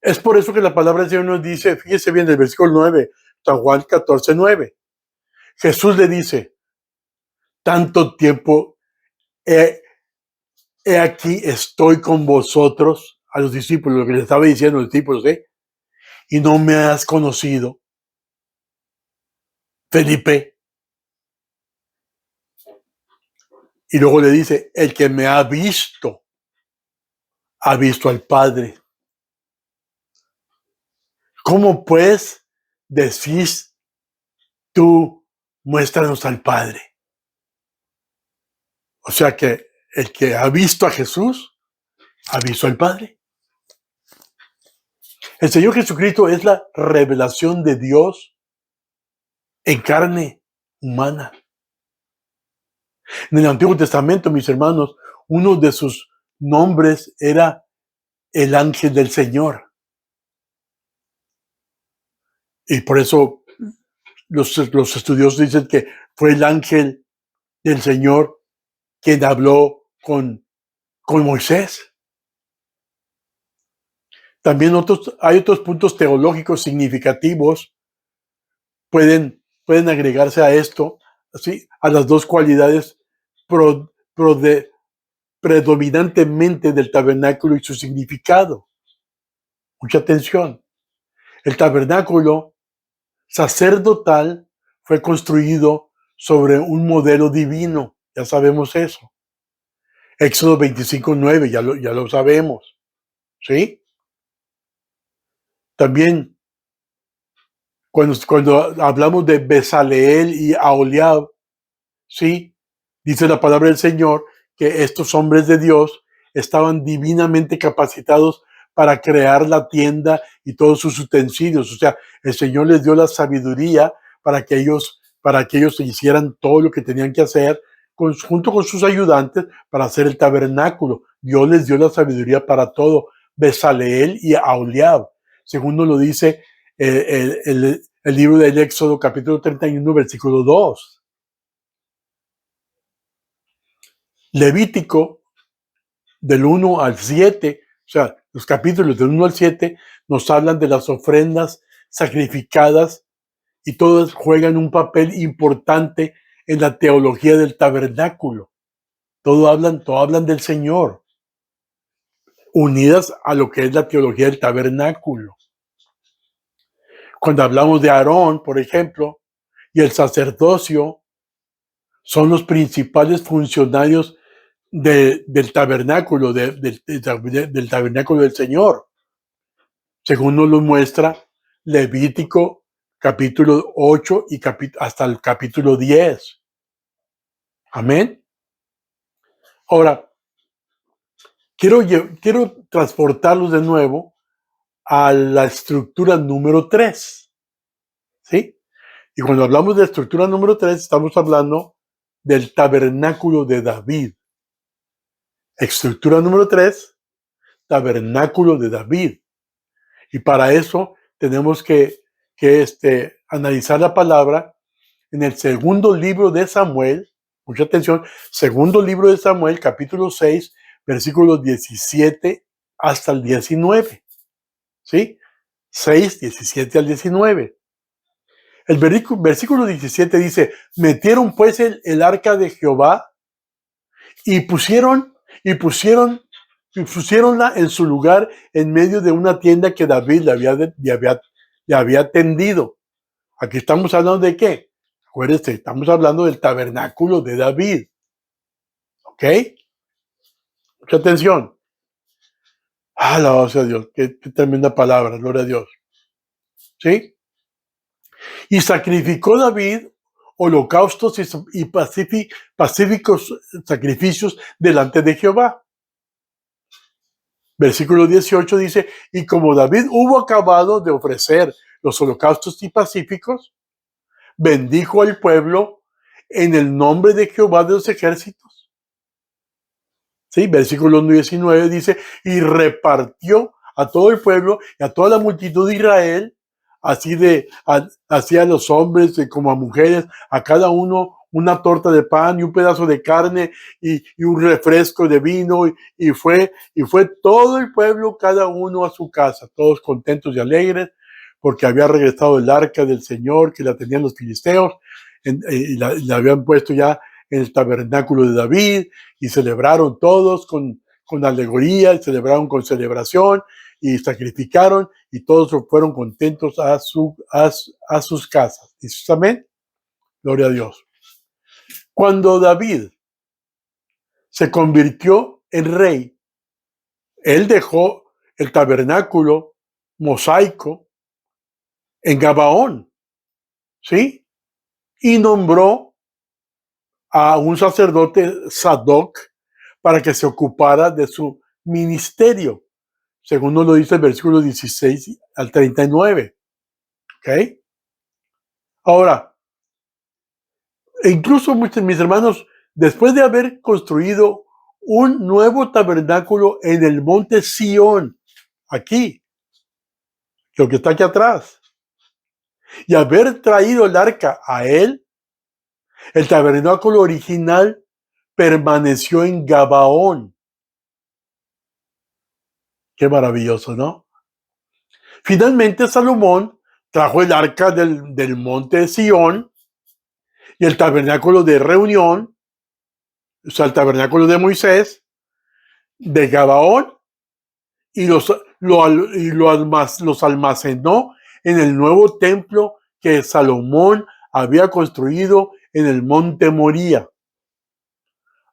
Es por eso que la palabra del Señor nos dice, fíjese bien, el versículo 9, San Juan 14:9. Jesús le dice, tanto tiempo he aquí estoy con vosotros, a los discípulos, lo que les estaba diciendo a los discípulos, y no me has conocido, Felipe. Y luego le dice, el que me ha visto al Padre. ¿Cómo pues decís tú, muéstranos al Padre? O sea que el que ha visto a Jesús, ha visto al Padre. El Señor Jesucristo es la revelación de Dios en carne humana. En el Antiguo Testamento, mis hermanos, uno de sus nombres era el ángel del Señor. Y por eso los estudiosos dicen que fue el ángel del Señor quien habló con Moisés. También hay otros puntos teológicos significativos. Pueden agregarse a esto, ¿sí? A las dos cualidades predominantemente del tabernáculo y su significado. Mucha atención. El tabernáculo sacerdotal fue construido sobre un modelo divino. Ya sabemos eso. Éxodo 25:9, ya lo sabemos. ¿Sí? También, cuando hablamos de Bezaleel y Aholiab, ¿sí? Dice la palabra del Señor que estos hombres de Dios estaban divinamente capacitados para crear la tienda y todos sus utensilios. O sea, el Señor les dio la sabiduría para que ellos hicieran todo lo que tenían que hacer junto con sus ayudantes para hacer el tabernáculo. Dios les dio la sabiduría para todo. Bezaleel y Aholiab, según nos lo dice el libro del Éxodo, capítulo 31, versículo 2. Levítico, del 1 al 7, o sea, los capítulos del 1 al 7 nos hablan de las ofrendas sacrificadas y todas juegan un papel importante en la teología del tabernáculo. Todo hablan del Señor, unidas a lo que es la teología del tabernáculo. Cuando hablamos de Aarón, por ejemplo, y el sacerdocio, son los principales funcionarios del tabernáculo, del tabernáculo del Señor, según nos lo muestra Levítico capítulo 8 y hasta el capítulo 10. Amén. Ahora, quiero transportarlos de nuevo a la estructura número 3. ¿Sí? Y cuando hablamos de estructura número 3, estamos hablando del tabernáculo de David. Estructura número 3, tabernáculo de David. Y para eso tenemos que analizar la palabra en el segundo libro de Samuel. Mucha atención. Segundo libro de Samuel, capítulo 6, versículos 17 hasta el 19. ¿Sí? 6, 17 al 19. El versículo 17 dice, metieron pues el arca de Jehová y pusieronla en su lugar en medio de una tienda que David le había tendido. Aquí estamos hablando de qué? Acuérdense, estamos hablando del tabernáculo de David. ¿Ok? Mucha atención. Alabado sea Dios. Qué tremenda palabra, gloria a Dios. ¿Sí? Y sacrificó David holocaustos y pacíficos sacrificios delante de Jehová. Versículo 18 dice, y como David hubo acabado de ofrecer los holocaustos y pacíficos, bendijo al pueblo en el nombre de Jehová de los ejércitos. Sí, versículo 19 dice, y repartió a todo el pueblo y a toda la multitud de Israel, así a los hombres como a mujeres, a cada uno una torta de pan y un pedazo de carne y un refresco de vino, y fue todo el pueblo, cada uno a su casa, todos contentos y alegres, porque había regresado el arca del Señor que la tenían los filisteos, y la habían puesto ya en el tabernáculo de David, y celebraron todos con alegoría, y celebraron con celebración, y sacrificaron, y todos fueron contentos a sus casas. ¿Dices amén? Gloria a Dios. Cuando David se convirtió en rey, él dejó el tabernáculo mosaico en Gabaón, ¿sí? Y nombró a un sacerdote Sadoc para que se ocupara de su ministerio, según nos lo dice el versículo 16 al 39. ¿Ok? Ahora, incluso mis hermanos, después de haber construido un nuevo tabernáculo en el monte Sión, aquí, lo que está aquí atrás, y haber traído el arca a él, el tabernáculo original permaneció en Gabaón. Qué maravilloso, ¿no? Finalmente Salomón trajo el arca del monte Sión y el tabernáculo de reunión, o sea, el tabernáculo de Moisés, de Gabaón, y los almacenó en el nuevo templo que Salomón había construido en el monte Moría.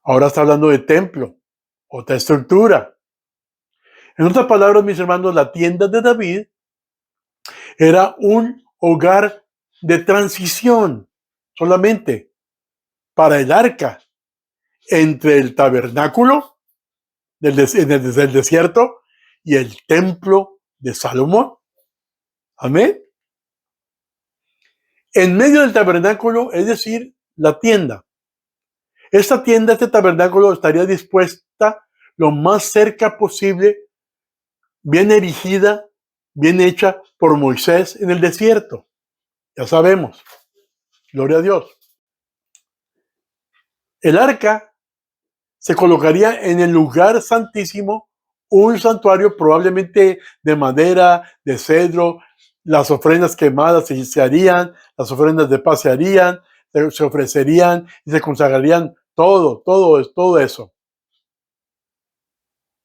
Ahora está hablando de templo, otra estructura. En otras palabras, mis hermanos, la tienda de David era un hogar de transición solamente para el arca entre el tabernáculo del desierto y el templo de Salomón. Amén. En medio del tabernáculo, es decir, la tienda. Esta tienda, este tabernáculo, estaría dispuesta lo más cerca posible, bien erigida, bien hecha por Moisés en el desierto. Ya sabemos. Gloria a Dios. El arca se colocaría en el lugar santísimo, un santuario probablemente de madera, de cedro. Las ofrendas quemadas se harían, las ofrendas de paz se harían, se ofrecerían y se consagrarían todo eso.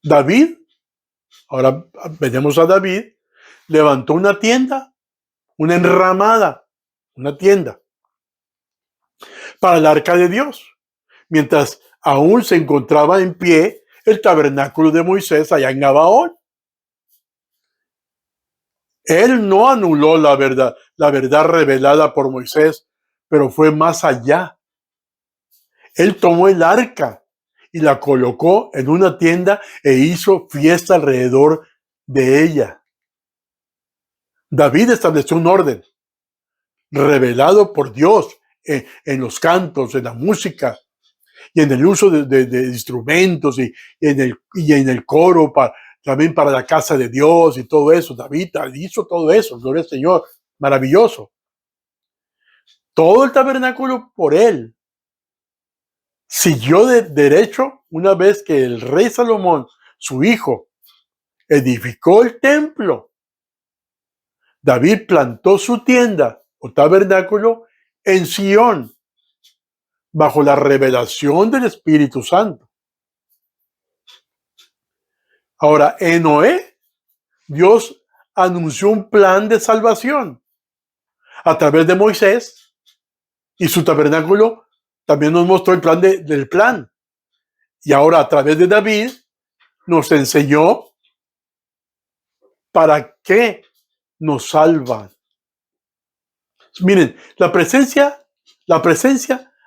David, ahora veremos a David, levantó una tienda, una enramada, una tienda para el arca de Dios, mientras aún se encontraba en pie el tabernáculo de Moisés allá en Gabaón. Él no anuló la verdad revelada por Moisés, pero fue más allá. Él tomó el arca y la colocó en una tienda e hizo fiesta alrededor de ella. David estableció un orden revelado por Dios en los cantos, en la música y en el uso de instrumentos y en el coro, también para la casa de Dios y todo eso. David hizo todo eso, gloria al Señor, maravilloso. Todo el tabernáculo por él. Siguió de derecho una vez que el rey Salomón, su hijo, edificó el templo. David plantó su tienda o tabernáculo en Sión, bajo la revelación del Espíritu Santo. Ahora, en Noé, Dios anunció un plan de salvación a través de Moisés, y su tabernáculo también nos mostró el plan del plan. Y ahora, a través de David, nos enseñó para qué nos salvan. Miren, la presencia,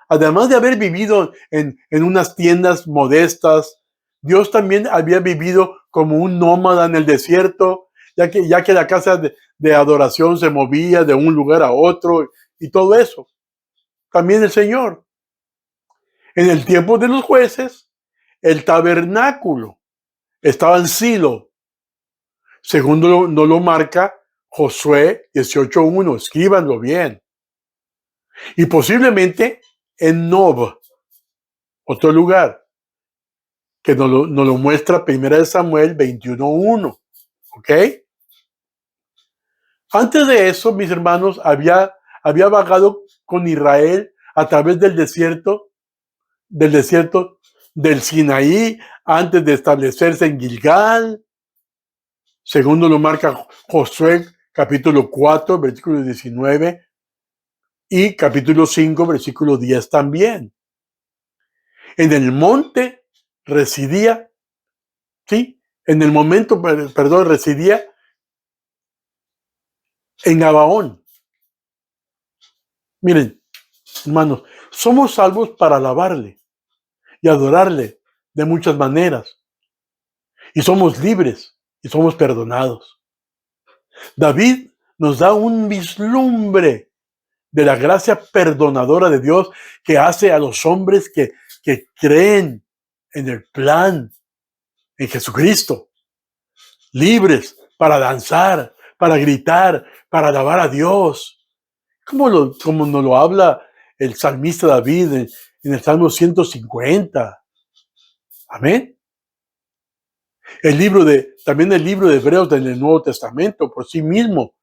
además de haber vivido en unas tiendas modestas, Dios también había vivido como un nómada en el desierto, ya que la casa de adoración se movía de un lugar a otro y todo eso. También el Señor. En el tiempo de los jueces, el tabernáculo estaba en Silo, según no lo marca Josué 18:1. Escríbanlo bien. Y posiblemente en Nob, otro lugar, que nos lo muestra 1 Samuel 21:1. ¿Ok? Antes de eso, mis hermanos, había vagado con Israel a través del desierto del Sinaí, antes de establecerse en Gilgal. Segundo lo marca Josué capítulo 4, versículo 19, y capítulo 5, versículo 10 también. En el monte residía, ¿sí? En el momento, perdón, residía en Gabaón. Miren, hermanos, somos salvos para alabarle y adorarle de muchas maneras. Y somos libres y somos perdonados. David nos da un vislumbre de la gracia perdonadora de Dios que hace a los hombres que creen en el plan, en Jesucristo, libres para danzar, para gritar, para alabar a Dios. Como nos lo habla el salmista David en el Salmo 150. Amén. También el libro de Hebreos del Nuevo Testamento por sí mismo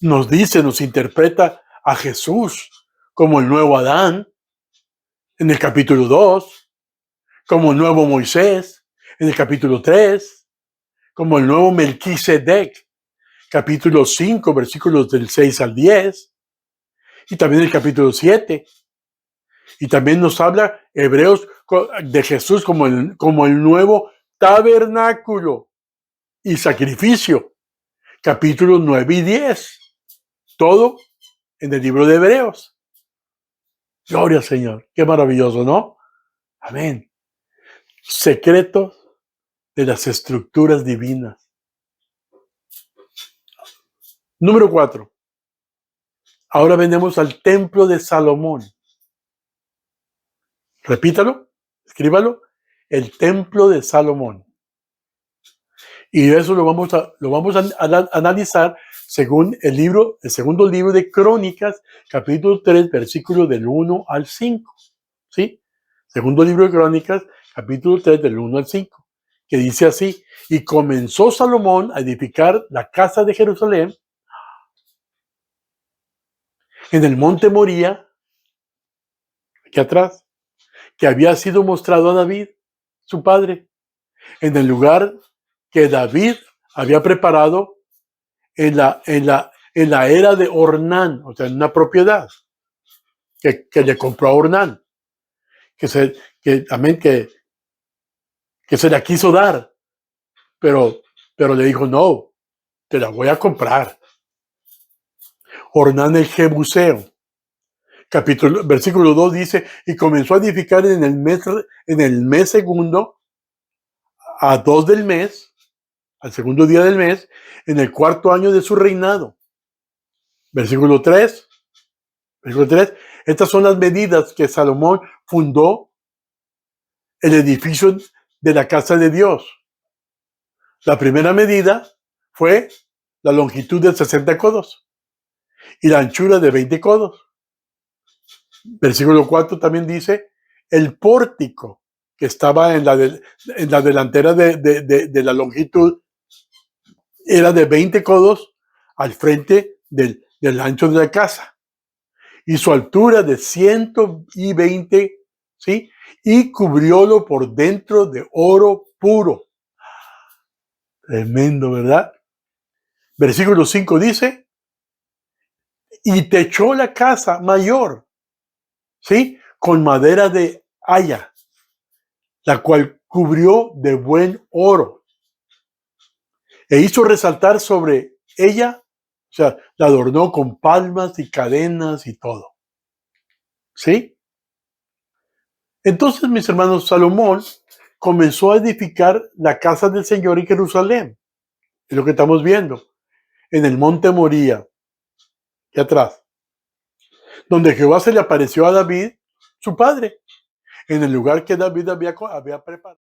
nos interpreta a Jesús como el nuevo Adán en el capítulo 2, como el nuevo Moisés en el capítulo 3, como el nuevo Melquisedec, capítulo 5, versículos del 6 al 10, y también el capítulo 7. Y también nos habla Hebreos de Jesús como el nuevo tabernáculo y sacrificio, capítulos 9 y 10. Todo en el libro de Hebreos. Gloria al Señor. Qué maravilloso, ¿no? Amén. Secretos de las estructuras divinas. Número 4. Ahora venimos al templo de Salomón. Repítalo, escríbalo. El templo de Salomón. Y eso lo vamos a analizar según el segundo libro de Crónicas, capítulo 3, versículo del 1 al 5. ¿Sí? Segundo libro de Crónicas, capítulo 3, del 1 al 5, que dice así: y comenzó Salomón a edificar la casa de Jerusalén en el monte Moría, aquí atrás, que había sido mostrado a David, su padre, en el lugar que David había preparado en la era de Ornán, o sea, en una propiedad que le compró a Ornán, que se la quiso dar, pero le dijo: no, te la voy a comprar. Ornán el Jebuseo. Versículo 2 dice: y comenzó a edificar en el mes segundo, a 2 del mes, al segundo día del mes, en el cuarto año de su reinado. Versículo 3. Estas son las medidas que Salomón fundó el edificio de la casa de Dios. La primera medida fue la longitud de 60 codos y la anchura de 20 codos. Versículo 4 también dice: el pórtico que estaba en la delantera de la longitud era de 20 codos al frente del ancho de la casa, y su altura de 120, ¿sí? Y cubriólo por dentro de oro puro. Tremendo, ¿verdad? Versículo 5 dice: y techó la casa mayor, ¿sí? Con madera de haya, la cual cubrió de buen oro, e hizo resaltar sobre ella, o sea, la adornó con palmas y cadenas y todo. ¿Sí? Entonces, mis hermanos, Salomón comenzó a edificar la casa del Señor en Jerusalén. Es lo que estamos viendo. En el monte Moría, aquí atrás, donde Jehová se le apareció a David, su padre, en el lugar que David había preparado.